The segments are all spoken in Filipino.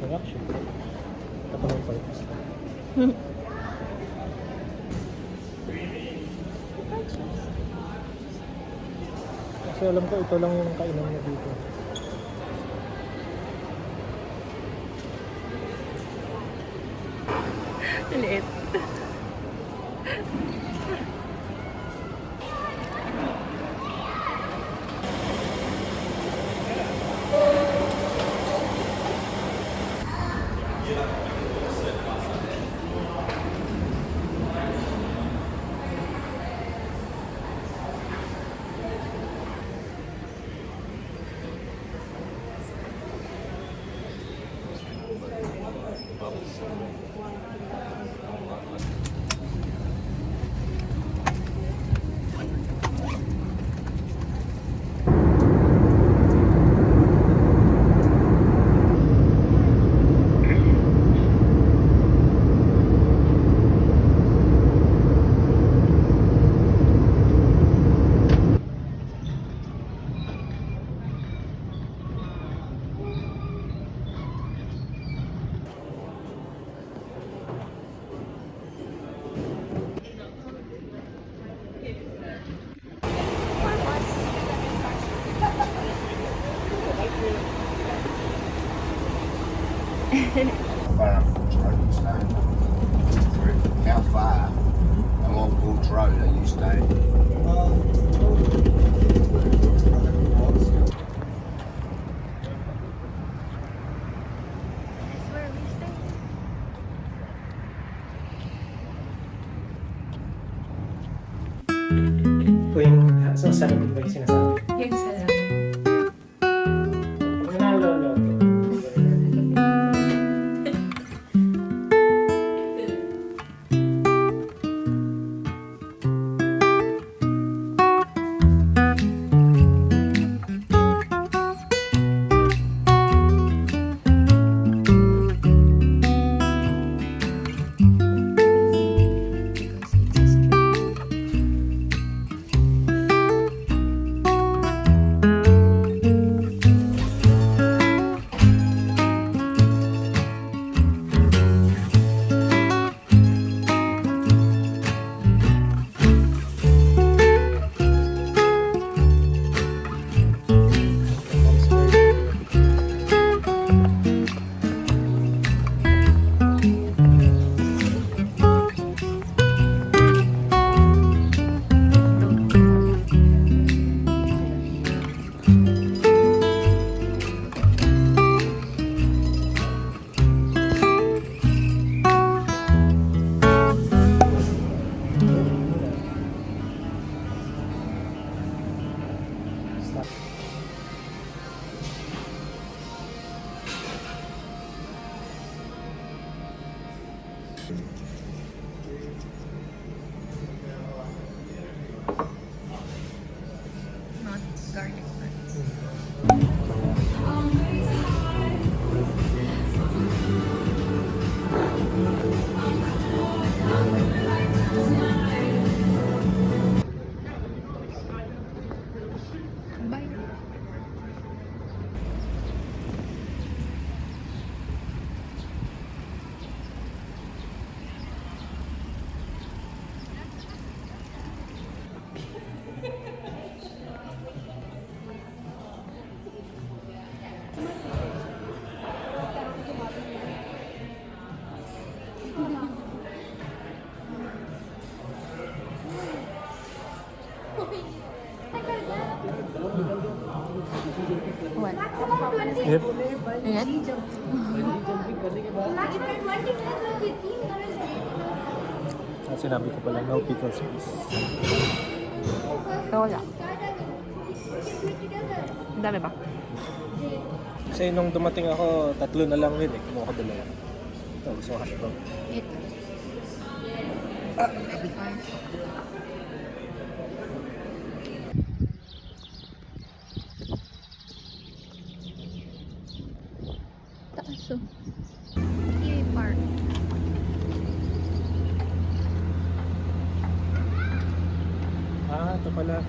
reaction. Ito pa lang purpose. Kasi alam ko ito lang yung kainan niya dito. Liit. How far along Bulge Road are you staying? Ito yung sa salamin ba yung sinasabi? Yung sarap. Pag nalolo ito. Not garlic nuts. Bye. What? Yep. Ayan? Sinabi ko pala, no pickles please. Wala. Ang dami ba? Kasi nung dumating ako, 3 na lang yun eh. Kumuha ko 2. Ito, gusto ko hash brown. Eat. Taas oh. Kiwi Park. Ah, ito pala.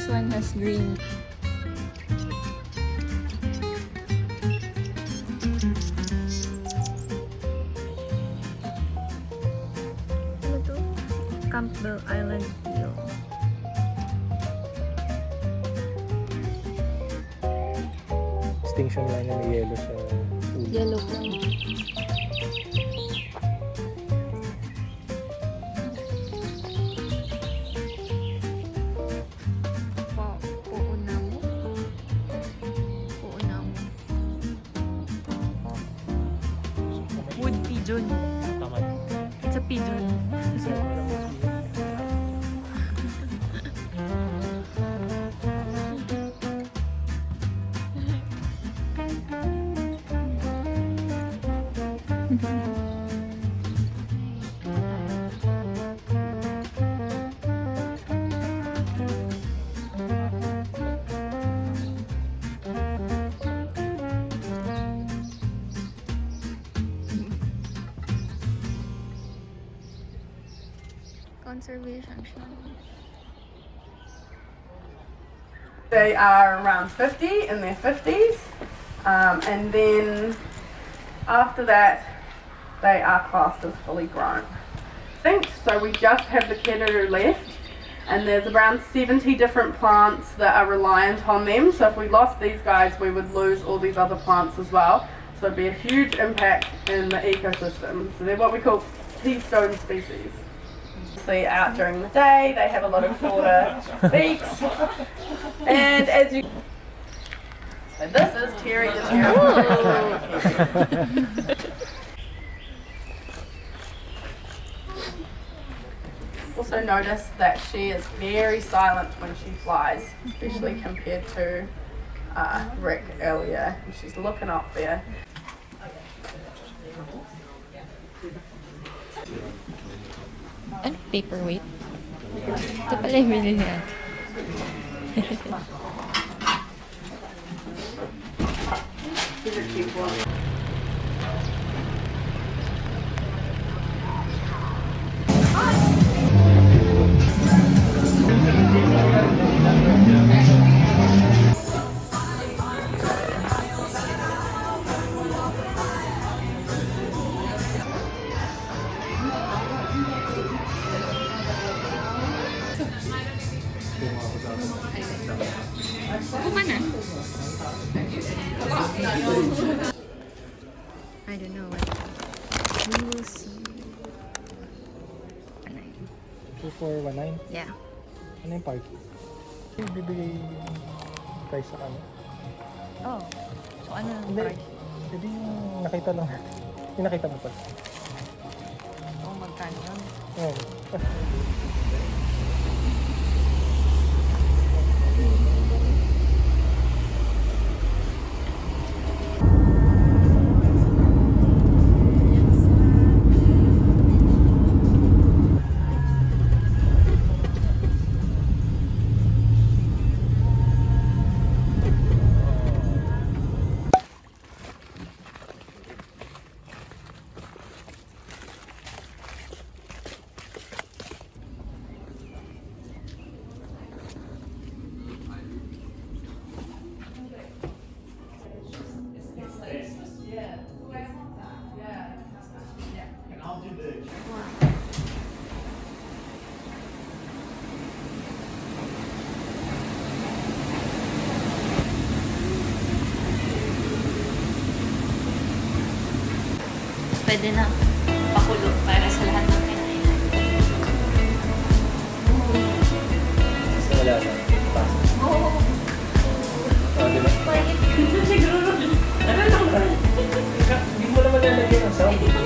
This one has green. Ano to? Campbell Island Eel. Extinction line na may yellow sa ulo. Yellow lang. Uunamu. Wood pigeon. Tamad. It's a pigeon. Conservation siya. They are around 50 in their 50s, and then after that they are classed as fully grown. So we just have the kangaroo left, and there's around 70 different plants that are reliant on them. So if we lost these guys, we would lose all these other plants as well. So it'd be a huge impact in the ecosystem. So they're what we call keystone species. Out during the day, they have a lot of shorter beaks, and as you, so this is Terry the Terrible. Also notice that she is very silent when she flies, especially compared to Rick earlier. She's looking up there. Ano? Paperweight? Ito pala yung bilhin niya. I don't know what. We will see. 2419? Yeah. Ano yung parking? Bibigay price sa kanya? Oh. So ano ang Hindi. price? Hindi yung nakita lang natin. Yung nakita mo pa. Oh, magkano yun? Oo. Pwede na pakulo para sa lahat ng kinainan. Kasi wala na. Oo. Di ba? Pwede. Hindi mo naman nalagyan ng sound.